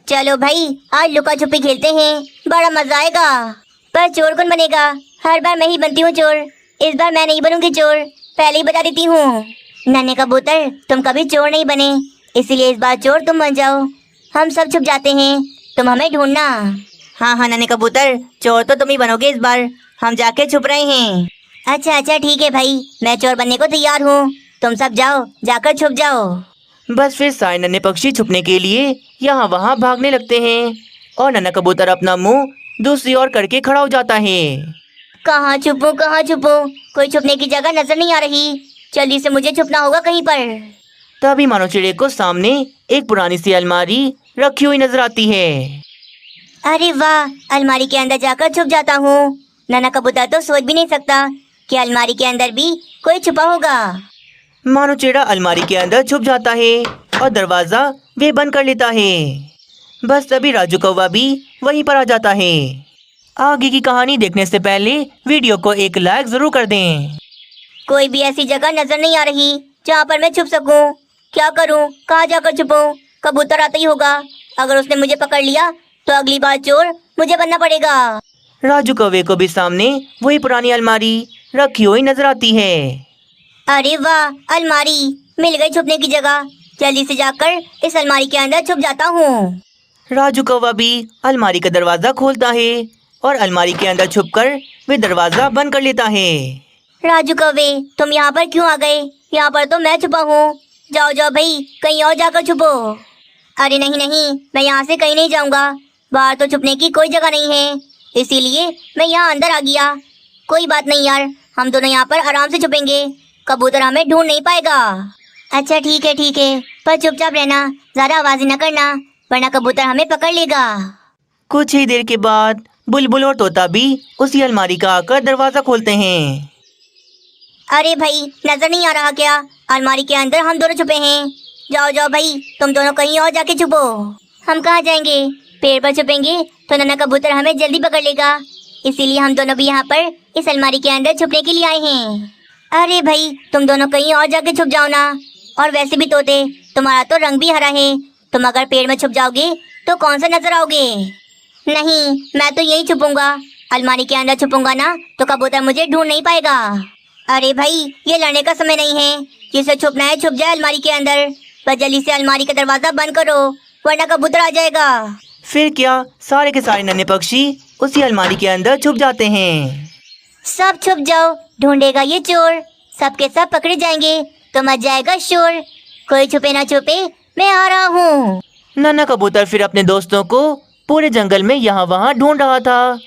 चलो भाई आज लुका छुपी खेलते हैं, बड़ा मजा आएगा। पर चोर कौन बनेगा? हर बार मैं ही बनती हूँ चोर, इस बार मैं नहीं बनूंगी चोर, पहले ही बता देती हूँ। नन्हे कबूतर तुम कभी चोर नहीं बने, इसीलिए इस बार चोर तुम बन जाओ। हम सब छुप जाते हैं, तुम हमें ढूंढना। हाँ हाँ नन्हे कबूतर, चोर तो तुम ही बनोगे इस बार, हम जाके छुप रहे हैं। अच्छा अच्छा ठीक है भाई, मैं चोर बनने को तैयार हूँ, तुम सब जाओ जाकर छुप जाओ। बस फिर सारे नन्हे पक्षी छुपने के लिए यहाँ वहाँ भागने लगते हैं और नन्हा कबूतर अपना मुंह दूसरी ओर करके खड़ा हो जाता है। कहाँ छुपूं कहाँ छुपूं, कोई छुपने की जगह नजर नहीं आ रही, जल्दी से मुझे छुपना होगा कहीं पर। तभी मानो चिड़िया को सामने एक पुरानी सी अलमारी रखी हुई नजर आती है। अरे वाह, अलमारी के अंदर जाकर छुप जाता हूँ। नन्हा कबूतर तो सोच भी नहीं सकता कि अलमारी के अंदर भी कोई छुपा होगा। मानो चिड़ा अलमारी के अंदर छुप जाता है और दरवाजा वे बंद कर लेता है। बस तभी राजू कौवा भी वहीं पर आ जाता है। आगे की कहानी देखने से पहले वीडियो को एक लाइक जरूर कर दें। कोई भी ऐसी जगह नजर नहीं आ रही जहाँ पर मैं छुप सकूं। क्या करूं, कहाँ जाकर छुपूं? कबूतर आता ही होगा, अगर उसने मुझे पकड़ लिया तो अगली बार चोर मुझे बनना पड़ेगा। राजू कौवे को भी सामने वही पुरानी अलमारी रखी हुई नजर आती है। अरे वाह, अलमारी मिल गई छुपने की जगह, जल्दी से जाकर इस अलमारी के अंदर छुप जाता हूँ। राजू कौवा भी अलमारी का दरवाजा खोलता है और अलमारी के अंदर छुपकर वे दरवाजा बंद कर लेता है। राजू कौवे तुम यहाँ पर क्यों आ गए? यहाँ पर तो मैं छुपा हूँ, जाओ जाओ भाई कहीं और जाकर छुपो। अरे नहीं नहीं, मैं यहाँ से कहीं नहीं जाऊँगा, बाहर तो छुपने की कोई जगह नहीं है, इसीलिए मैं यहाँ अंदर आ गया। कोई बात नहीं यार, हम दोनों यहाँ पर आराम से छुपेंगे, कबूतर हमें ढूंढ नहीं पाएगा। अच्छा ठीक है, पर चुपचाप रहना, ज्यादा आवाज न करना, वरना कबूतर हमें पकड़ लेगा। कुछ ही देर के बाद बुलबुल और तोता भी उसी अलमारी का आकर दरवाजा खोलते हैं। अरे भाई नजर नहीं आ रहा क्या? अलमारी के अंदर हम दोनों छुपे हैं, जाओ जाओ भाई तुम दोनों कहीं और जाके छुपो। हम कहाँ जाएंगे? पेड़ पर छुपेंगे तो नन्हा कबूतर हमें जल्दी पकड़ लेगा, इसीलिए हम दोनों भी यहाँ पर इस अलमारी के अंदर छुपने के लिए आए हैं। अरे भाई तुम दोनों कहीं और जाके छुप जाओ ना, और वैसे भी तोते तुम्हारा तो रंग भी हरा है, तुम अगर पेड़ में छुप जाओगे तो कौन सा नजर आओगे? नहीं, मैं तो यही छुपूंगा, अलमारी के अंदर छुपूंगा ना तो कबूतर मुझे ढूंढ नहीं पाएगा। अरे भाई ये लड़ने का समय नहीं है, जिसे छुपना है छुप जाए अलमारी के अंदर, बस जल्दी से अलमारी का दरवाजा बंद करो वरना कबूतर आ जाएगा। फिर क्या सारे के सारे नन्हे पक्षी उसी अलमारी के अंदर छुप जाते हैं। सब छुप जाओ, ढूंढेगा ये चोर, सबके सब पकड़े जाएंगे तो मच जाएगा शोर, कोई छुपे ना छुपे मैं आ रहा हूँ। नन्हा कबूतर फिर अपने दोस्तों को पूरे जंगल में यहाँ वहाँ ढूंढ रहा था।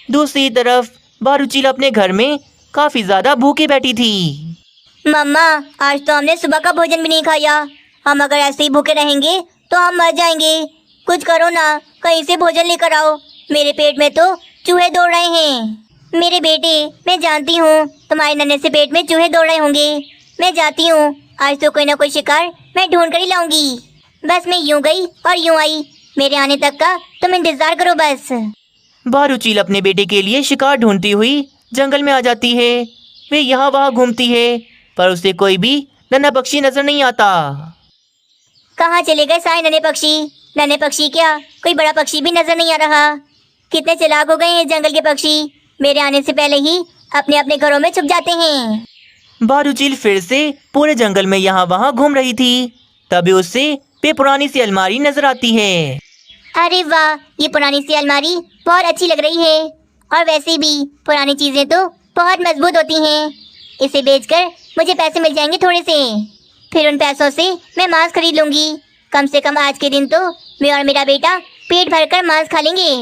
दूसरी तरफ बारूचील अपने घर में काफी ज्यादा भूखी बैठी थी। मम्मा आज तो हमने सुबह का भोजन भी नहीं खाया, हम अगर ऐसे ही भूखे रहेंगे तो हम मर जाएंगे, कुछ करो ना, कहीं से भोजन लेकर आओ, मेरे पेट में तो चूहे दौड़ रहे हैं। मेरे बेटे मैं जानती हूँ तुम्हारे नन्हे से पेट में चूहे दौड़ रहे होंगे, मैं जाती हूँ, आज तो कोई ना कोई शिकार मैं ढूंढ कर ही लाऊंगी। बस मैं यूं गई और यूं आई, मेरे आने तक का तुम इंतजार करो बस। बारूचील अपने बेटे के लिए शिकार ढूंढती हुई जंगल में आ जाती है। वे यहाँ वहाँ घूमती है पर उसे कोई भी नन्हा पक्षी नजर नहीं आता। कहाँ चले गए सारे नन्हे पक्षी? नन्हे पक्षी क्या, कोई बड़ा पक्षी भी नजर नहीं आ रहा। कितने चालाक हो गए हैं जंगल के पक्षी, मेरे आने से पहले ही अपने अपने घरों में छुप जाते हैं। बारूचील फिर से पूरे जंगल में यहाँ वहाँ घूम रही थी, तभी उससे वे पुरानी सी अलमारी नजर आती है। अरे वाह, ये पुरानी सी अलमारी बहुत अच्छी लग रही है, और वैसे भी पुरानी चीजें तो बहुत मजबूत होती हैं, इसे बेचकर मुझे पैसे मिल जाएंगे थोड़े से, फिर उन पैसों से मैं मांस खरीद लूंगी, कम से कम आज के दिन तो मैं और मेरा बेटा पेट भरकर मांस खा लेंगे।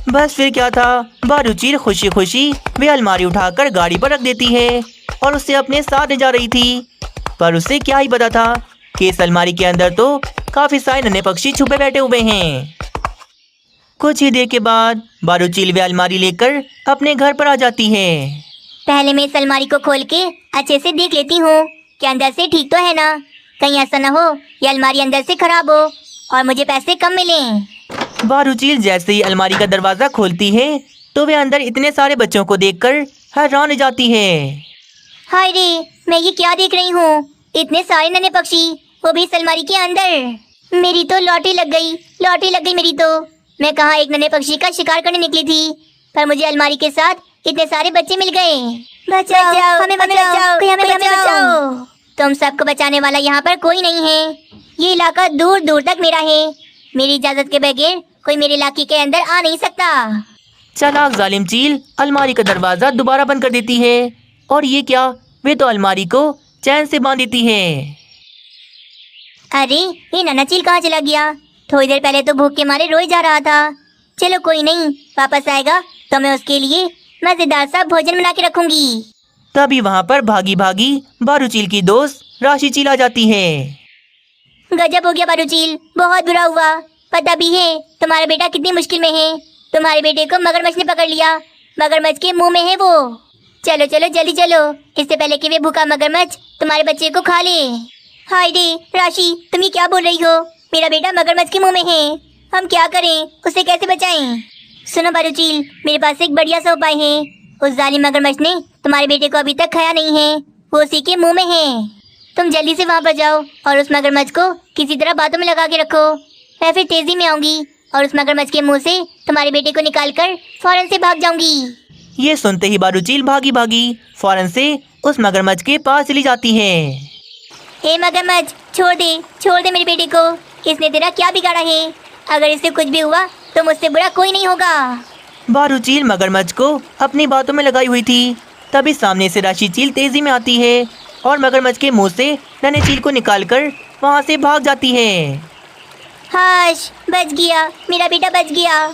बस फिर क्या था, बारूचील खुशी खुशी वे अलमारी उठाकर गाड़ी पर रख देती है और उसे अपने साथ ले जा रही थी। पर उसे क्या ही पता था कि इस अलमारी के अंदर तो काफी सारे नन्हे पक्षी छुपे बैठे हुए हैं। कुछ ही देर के बाद बारूचील वे अलमारी लेकर अपने घर पर आ जाती है। पहले मैं इस अलमारी को खोल के अच्छे से देख लेती हूँ कि अंदर से ठीक तो है ना, कहीं ऐसा ना हो ये अलमारी अंदर से खराब हो और मुझे पैसे कम मिलें। बारूचील जैसे ही अलमारी का दरवाजा खोलती है तो वे अंदर इतने सारे बच्चों को देखकर हैरान हो जाती है। हाय रे, मैं ये क्या देख रही हूँ, इतने सारे नन्हे पक्षी, वो भी इस अलमारी के अंदर। मेरी तो लॉटरी लग गई मेरी तो। मैं कहाँ एक नन्हे पक्षी का शिकार करने निकली थी, पर मुझे अलमारी के साथ इतने सारे बच्चे मिल गए। बचाओ, हमें बचाओ, कोई हमें बचाओ। तुम सबको बचाने वाला यहाँ पर कोई नहीं है। ये इलाका दूर दूर तक मेरा है। मेरी इजाजत के बगैर कोई मेरे इलाके के अंदर आ नहीं सकता। चालाक जालिम चील अलमारी का दरवाजा दोबारा बंद कर देती है। और ये क्या, वे तो अलमारी को चैन से बांध देती है। अरे ये नन्हा चील कहाँ चला गया? थोड़ी देर पहले तो भूख के मारे रोए जा रहा था। चलो कोई नहीं, वापस आएगा तो मैं उसके लिए मजेदार सा भोजन बना के रखूंगी। तभी वहाँ पर भागी भागी बारू चील की दोस्त राशि चील आ जाती है। गजब हो गया बारू चील, बहुत बुरा हुआ। पता भी है तुम्हारा बेटा कितनी मुश्किल में है। तुम्हारे बेटे को मगरमच्छ ने पकड़ लिया। मगरमच्छ के मुंह में है वो। चलो चलो जल्दी चलो, इससे पहले कि वे भूखा मगरमच्छ तुम्हारे बच्चे को खा ले। हाय रे राशि, तुम ये क्या बोल रही हो? मेरा बेटा मगरमच्छ के मुंह में है। हम क्या करें, उसे कैसे बचाएं? सुनो बारू चील, मेरे पास एक बढ़िया सा उपाय है। उस जालिम मगरमच्छ ने तुम्हारे बेटे को अभी तक खाया नहीं है, वो उसी के मुंह में है। तुम जल्दी से वहाँ पर जाओ और उस मगरमच्छ को किसी तरह बातों में लगा के रखो। मैं फिर तेजी में आऊंगी और उस मगरमच्छ के मुंह से तुम्हारे बेटे को निकाल कर फौरन से भाग जाऊंगी। ये सुनते ही बारू चील भागी भागी फौरन से उस मगरमच्छ के पास चली जाती है। हे मगरमच्छ, छोड़ दे मेरे बेटे को। इसने तेरा क्या बिगाड़ा है? अगर इसे कुछ भी हुआ तो मुझसे बुरा कोई नहीं होगा। बारू चील मगरमच्छ को अपनी बातों में लगाई हुई थी। तभी सामने से राशि चील तेजी में आती है और मगरमच्छ के मुंह से नन्हे चील को निकालकर वहाँ से भाग जाती है। हाश, बच गया, मेरा बेटा बच गया।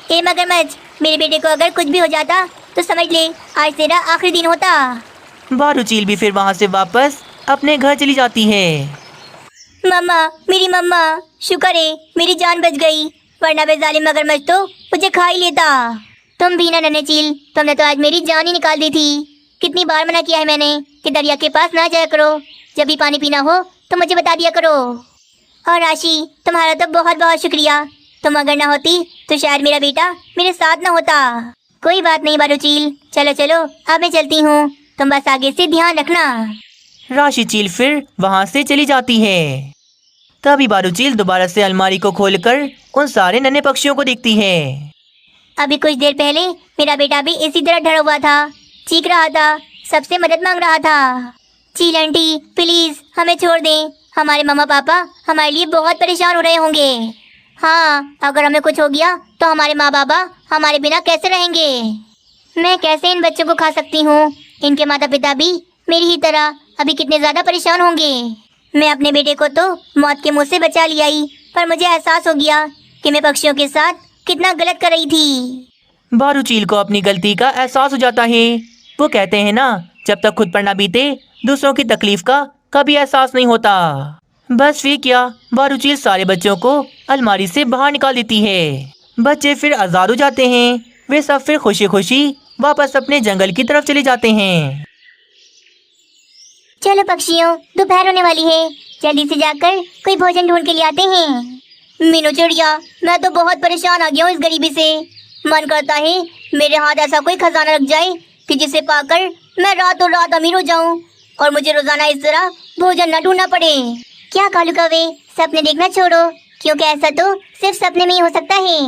हे मगरमच्छ, मेरे बेटे को अगर कुछ भी हो जाता तो समझ ले आज तेरा आखिरी दिन होता। बारू चील भी फिर वहाँ से वापस अपने घर चली जाती है। मम्मा, मेरी मम्मा, शुक्र है मेरी जान बच गई, वरना वे जालिम मगरमच्छ तो मुझे खा ही लेता। तुम भी ना नन्हे चील, तुमने तो आज मेरी जान ही निकाल दी थी। कितनी बार मना किया है मैंने कि दरिया के पास ना जाया करो। जब भी पानी पीना हो तो मुझे बता दिया करो। और राशि, तुम्हारा तो बहुत बहुत शुक्रिया। तुम अगर ना होती तो शायद मेरा बेटा मेरे साथ ना होता। कोई बात नहीं बारू चील, चलो चलो अब मैं चलती हूँ, तुम बस आगे से ध्यान रखना। राशि चील फिर वहाँ से चली जाती है। तभी बारू चील दोबारा से अलमारी को खोलकर उन सारे नन्हे पक्षियों को देखती है। अभी कुछ देर पहले मेरा बेटा भी इसी तरह डरा हुआ था, चीख रहा था, सबसे मदद मांग रहा था। चील आंटी प्लीज हमें छोड़ दें, हमारे मम्मा पापा हमारे लिए बहुत परेशान हो रहे होंगे। हाँ, अगर हमें कुछ हो गया तो हमारे माँ बाबा हमारे बिना कैसे रहेंगे? मैं कैसे इन बच्चों को खा सकती हूँ? इनके माता पिता भी मेरी ही तरह अभी कितने ज्यादा परेशान होंगे। मैं अपने बेटे को तो मौत के मुंह से बचा लिया ही, पर मुझे एहसास हो गया कि मैं पक्षियों के साथ कितना गलत कर रही थी। बारू चील को अपनी गलती का एहसास हो जाता है। वो कहते हैं ना, जब तक खुद पर ना बीते दूसरों की तकलीफ का कभी एहसास नहीं होता। बस फिर क्या, बारू चील सारे बच्चों को अलमारी से बाहर निकाल देती है। बच्चे फिर आज़ाद हो जाते हैं। वे सब फिर खुशी खुशी वापस अपने जंगल की तरफ चले जाते हैं। चलो पक्षियों, दोपहर होने वाली है, जल्दी से जाकर कोई भोजन ढूंढ के ले आते हैं। मीनू चिड़िया, मैं तो बहुत परेशान आ गया हूँ इस गरीबी से। मन करता है मेरे हाथ ऐसा कोई खजाना लग जाए कि जिसे पाकर मैं रातों रात अमीर हो जाऊं और मुझे रोजाना इस तरह भोजन न ढूंढना पड़े। क्या कालू कौवे, सपने देखना छोड़ो, क्योंकि ऐसा तो सिर्फ सपने में ही हो सकता है।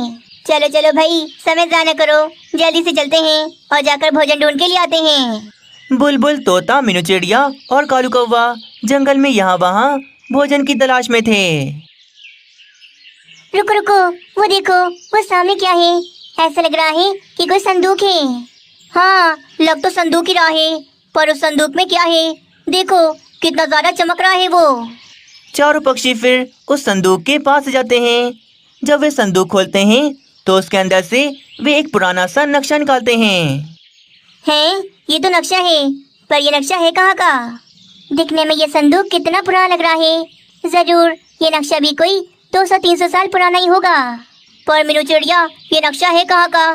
चलो चलो भाई, समय ज़ाया न करो, जल्दी से चलते हैं और जाकर भोजन ढूंढ के ले आते हैं। बुलबुल, तोता, मीनू चिड़िया और कालू कौवा जंगल में यहाँ वहाँ भोजन की तलाश में थे। रुको रुको, वो देखो, वो सामने क्या है? ऐसा लग रहा है कि कोई संदूक है। हाँ, लग तो संदूक ही रहा है, पर उस संदूक में क्या है? देखो कितना ज्यादा चमक रहा है वो। चारों पक्षी फिर उस संदूक के पास जाते हैं। जब वे संदूक खोलते हैं तो उसके अंदर से वे एक पुराना सा नक्शा निकालते हैं। ये तो नक्शा है, पर ये नक्शा है कहाँ का? दिखने में ये संदूक कितना पुराना लग रहा है। जरूर ये नक्शा भी कोई 200-300 साल पुराना ही होगा। पर मीनू चिड़िया, ये नक्शा है कहाँ का?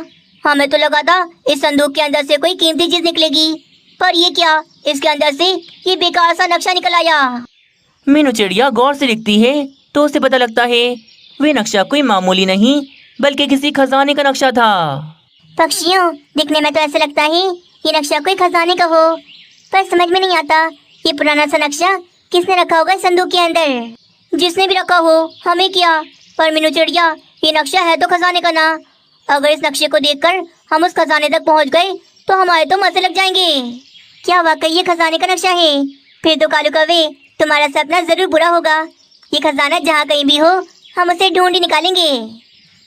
हमें तो लगा था इस संदूक के अंदर से कोई कीमती चीज निकलेगी, पर ये क्या, इसके अंदर से ये बेकार सा नक्शा निकल आया। मीनू चिड़िया गौर से देखती है तो उसे पता लगता है वे नक्शा कोई मामूली नहीं बल्कि किसी खजाने का नक्शा था। पक्षियों, दिखने में तो ऐसा लगता है ये नक्शा कोई खजाने का हो, पर समझ में नहीं आता ये पुराना सा नक्शा किसने रखा होगा इस संदूक के अंदर। जिसने भी रखा हो, हमें क्या। पर मीनू चिड़िया, ये नक्शा है तो खजाने का ना। अगर इस नक्शे को देखकर हम उस खजाने तक पहुंच गए तो हमारे तो मजे लग जाएंगे। क्या वाकई ये खजाने का नक्शा है? फिर तो कालू कौवे, तुम्हारा सपना जरूर बुरा होगा। ये खजाना जहाँ कहीं भी हो, हम उसे ढूंढ ही निकालेंगे।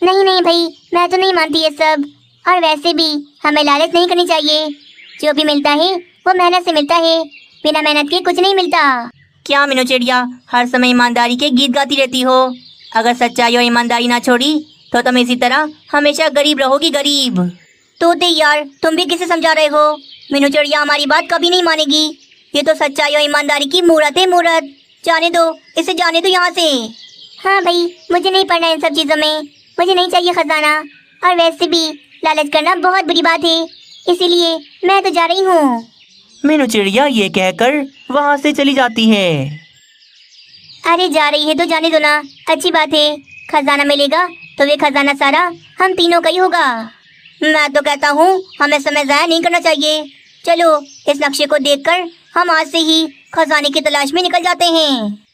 नहीं नहीं भाई, मैं तो नहीं मानती ये सब। और वैसे भी हमें लालच नहीं करनी चाहिए। जो भी मिलता है वो मेहनत से मिलता है, बिना मेहनत के कुछ नहीं मिलता। क्या मीनू चिड़िया, हर समय ईमानदारी के गीत गाती रहती हो? अगर सच्चाई और ईमानदारी ना छोड़ी तो तुम इसी तरह हमेशा गरीब रहोगी, गरीब। तोते यार, तुम भी किसे समझा रहे हो? मीनू चिड़िया हमारी बात कभी नहीं मानेगी। ये तो सच्चाई और ईमानदारी की मूरत है, मूरत। जाने दो इसे, जाने दो यहाँ से। हाँ भाई, मुझे नहीं पढ़ना इन सब चीज़ों में। मुझे नहीं चाहिए खजाना। और वैसे भी लालच करना बहुत बुरी बात है, इसीलिए मैं तो जा रही हूँ। मीनू चिड़िया ये कहकर वहाँ से चली जाती है। अरे जा रही है तो जाने दो ना, अच्छी बात है। खजाना मिलेगा तो वे खजाना सारा हम तीनों का ही होगा। मैं तो कहता हूँ हमें समय ज़ाया नहीं करना चाहिए। चलो इस नक्शे को देखकर हम आज से ही खजाने की तलाश में निकल जाते हैं।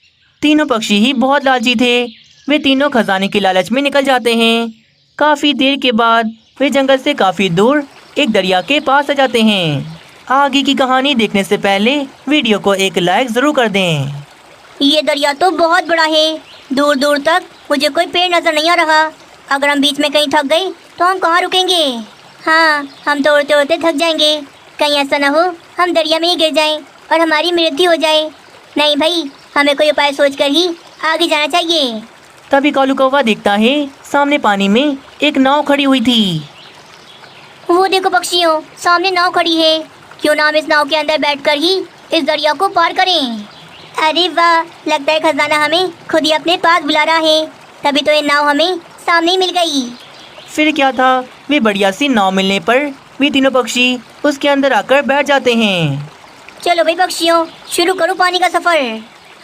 तीनों पक्षी ही बहुत लालची थे। वे तीनों खजाने की लालच में निकल जाते हैं। काफी देर के बाद वे जंगल से काफी दूर एक दरिया के पास आ जाते हैं। आगे की कहानी देखने से पहले वीडियो को एक लाइक जरूर कर दें। ये दरिया तो बहुत बड़ा है, दूर दूर तक मुझे कोई पेड़ नजर नहीं आ रहा। अगर हम बीच में कहीं थक गए तो हम कहाँ रुकेंगे? हाँ, हम तो उड़ते उड़ते थक जाएंगे। कहीं ऐसा ना हो हम दरिया में ही गिर जाएं और हमारी मृत्यु हो जाए। नहीं भाई, हमें कोई उपाय सोचकर ही आगे जाना चाहिए। तभी कालू कौवा देखता है सामने पानी में एक नाव खड़ी हुई थी। वो देखो पक्षियों, सामने नाव खड़ी है। क्यों ना हम इस नाव के अंदर बैठकर ही इस दरिया को पार करें। अरे वाह, लगता है खजाना हमें खुद ही अपने पास बुला रहा है। तभी तो ये नाव हमें सामने ही मिल गई। फिर क्या था, वे बढ़िया सी नाव मिलने पर वे तीनों पक्षी उसके अंदर आकर बैठ जाते हैं। चलो भाई पक्षियों, शुरू करो पानी का सफर।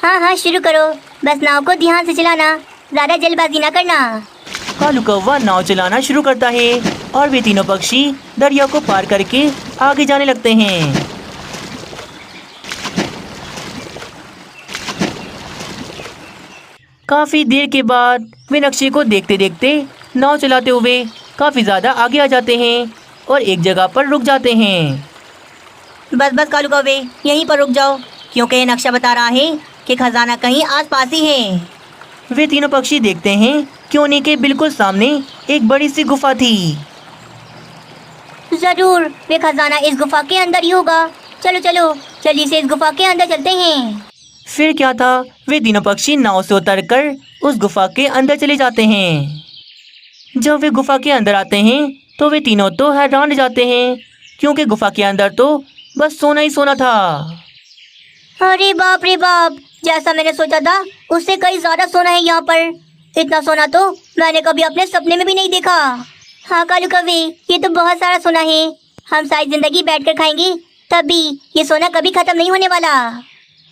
हाँ हाँ शुरू करो, बस नाव को ध्यान से चलाना, ज्यादा जल्दबाजी ना करना। कालू कौवा नाव चलाना शुरू करता है और वे तीनों पक्षी दरिया को पार करके आगे जाने लगते हैं। काफी देर के बाद वे नक्शे को देखते देखते नाव चलाते हुए काफी ज्यादा आगे आ जाते हैं और एक जगह पर रुक जाते हैं। बस बस कालू कौवे, यहीं पर रुक जाओ, क्योंकि ये नक्शा बता रहा है कि खजाना कहीं आस पास ही है। वे तीनों पक्षी देखते हैं कि उन्हीं के बिल्कुल सामने एक बड़ी सी गुफा थी। जरूर वे खजाना इस गुफा के अंदर ही होगा। चलो चलो जल्दी से इस गुफा के अंदर चलते हैं। फिर क्या था, वे तीनों पक्षी नाव से उतरकर उस गुफा के अंदर चले जाते हैं। जब वे गुफा के अंदर आते हैं तो वे तीनों तो हैरान रह जाते हैं, क्योंकि गुफा के अंदर तो बस सोना ही सोना था। अरे बाप रे बाप, जैसा मैंने सोचा था उससे कई ज्यादा सोना है यहाँ पर। इतना सोना तो मैंने कभी अपने सपने में भी नहीं देखा। हाँ कालू कौवे, ये तो बहुत सारा सोना है। हम सारी जिंदगी बैठकर खाएंगे तब भी ये सोना कभी खत्म नहीं होने वाला।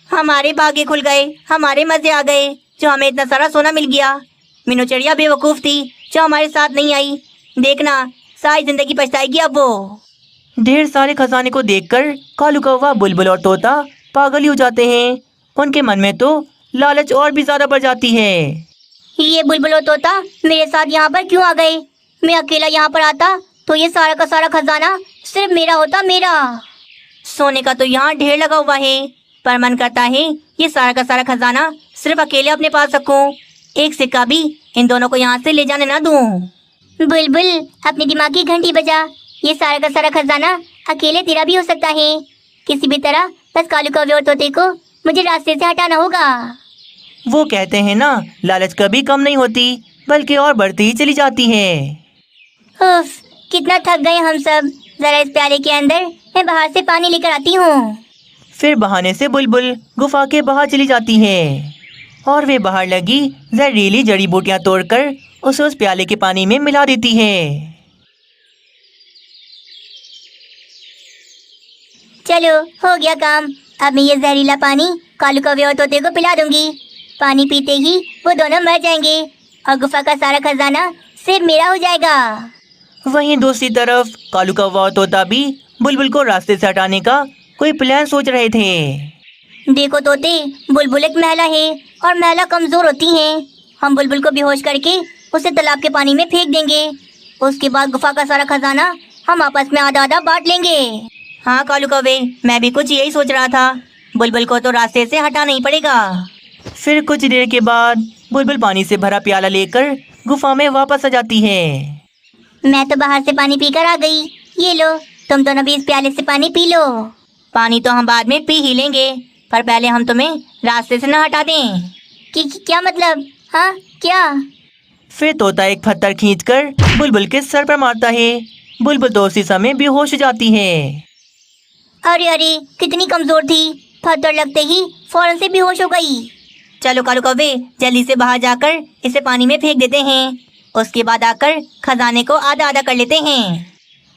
हमारे बागे खुल गए, हमारे मजे आ गए, जो हमें इतना सारा सोना मिल गया। मीनू चिड़िया बेवकूफ थी जो हमारे साथ नहीं आई। देखना सारी जिंदगी पछताएगी अब वो। ढेर सारे खजाने को देखकर कालू कौवा, बुलबुल और तोता पागल ही हो जाते हैं। उनके मन में तो लालच और भी ज्यादा बढ़ जाती है। ये बुलबुल और तोता मेरे साथ यहाँ पर क्यों आ गए? मैं अकेला यहाँ पर आता तो ये सारा का सारा खजाना सिर्फ मेरा होता, मेरा। सोने का तो यहाँ ढेर लगा हुआ है, पर मन करता है ये सारा का सारा खजाना सिर्फ अकेले अपने पास रखूं। एक सिक्का भी इन दोनों को यहाँ से ले जाने ना दूं। बुलबुल, अपनी दिमाग की घंटी बजा। ये सारा का सारा खजाना अकेले तेरा भी हो सकता है। किसी भी तरह बस कालू कौवे और तोते को मुझे रास्ते से हटाना होगा। वो कहते हैं ना, लालच कभी कम नहीं होती बल्कि और बढ़ती ही चली जाती है। उफ, कितना थक गए हम सब। जरा इस प्याले के अंदर मैं बाहर से पानी लेकर आती हूँ। फिर बहाने से बुलबुल गुफा के बाहर चली जाती है और वे बाहर लगी जहरीली जड़ी बूटियां तोड़कर उसे उस प्याले के पानी में मिला देती है। चलो हो गया काम। अब मैं ये जहरीला पानी कालू कौवे और तोते को पिला दूंगी। पानी पीते ही वो दोनों मर जाएंगे और गुफा का सारा खजाना सिर्फ मेरा हो जाएगा। वहीं दूसरी तरफ कालू कौवा और तोता भी बुलबुल को रास्ते से हटाने का कोई प्लान सोच रहे थे। देखो तोते, बुलबुल एक महिला है और महिला कमजोर होती हैं। हम बुलबुल को बेहोश करके उसे तालाब के पानी में फेंक देंगे। उसके बाद गुफा का सारा खजाना हम आपस में आधा आधा बांट लेंगे। हाँ कालू कौवे, मैं भी कुछ यही सोच रहा था। बुलबुल को तो रास्ते से हटाना ही पड़ेगा। फिर कुछ देर के बाद बुलबुल पानी से भरा प्याला लेकर गुफा में वापस आ जाती है। मैं तो बाहर से पानी पीकर आ गई। ये लो, तुम दोनों भी इस प्याले से पानी पी लो। पानी तो हम बाद में पी ही लेंगे, पर पहले हम तुम्हें रास्ते से न हटा दें। क्या मतलब? हाँ क्या? फिर तोता एक पत्थर खींचकर बुलबुल के सर पर मारता है। बुलबुल तो उसी समय बेहोश हो जाती है। अरे अरे, कितनी कमजोर थी, पत्थर लगते ही फौरन से बेहोश हो गई। चलो कालू कौवे, जल्दी से बाहर जाकर इसे पानी में फेंक देते हैं। उसके बाद आकर खजाने को आधा आधा कर लेते हैं।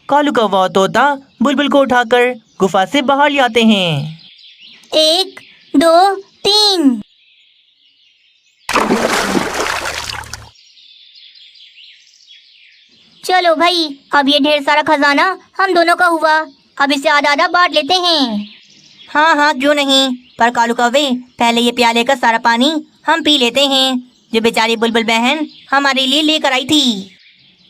कालू कौवा और तोता बुलबुल को उठाकर गुफा से बाहर ले आते हैं। 1 2 3। चलो भाई, अब ये ढेर सारा खजाना हम दोनों का हुआ। अब इसे आधा आधा बांट लेते हैं। हाँ हाँ, क्यों नहीं। पर कालू कौवे, पहले ये प्याले का सारा पानी हम पी लेते हैं, जो बेचारी बुलबुल बहन हमारे लिए लेकर आई थी।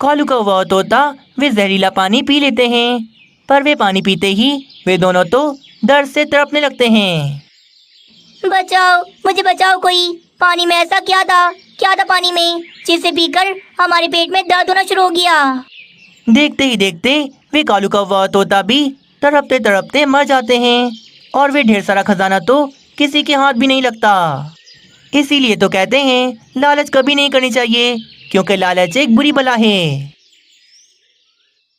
कालू कौवा और तोता वे जहरीला पानी पी लेते हैं, पर वे पानी पीते ही वे दोनों तो दर्द से तड़पने लगते हैं। बचाओ, मुझे बचाओ कोई। पानी में ऐसा क्या था पानी में, जिसे पीकर हमारे पेट में दर्द होना शुरू हो गया। देखते ही देखते वे कालू कौवा और तोता भी तड़पते तड़पते मर जाते हैं, और वे ढेर सारा खजाना तो किसी के हाथ भी नहीं लगता। इसीलिए तो कहते हैं लालच कभी नहीं करनी चाहिए, क्योंकि लालच एक बुरी बला है।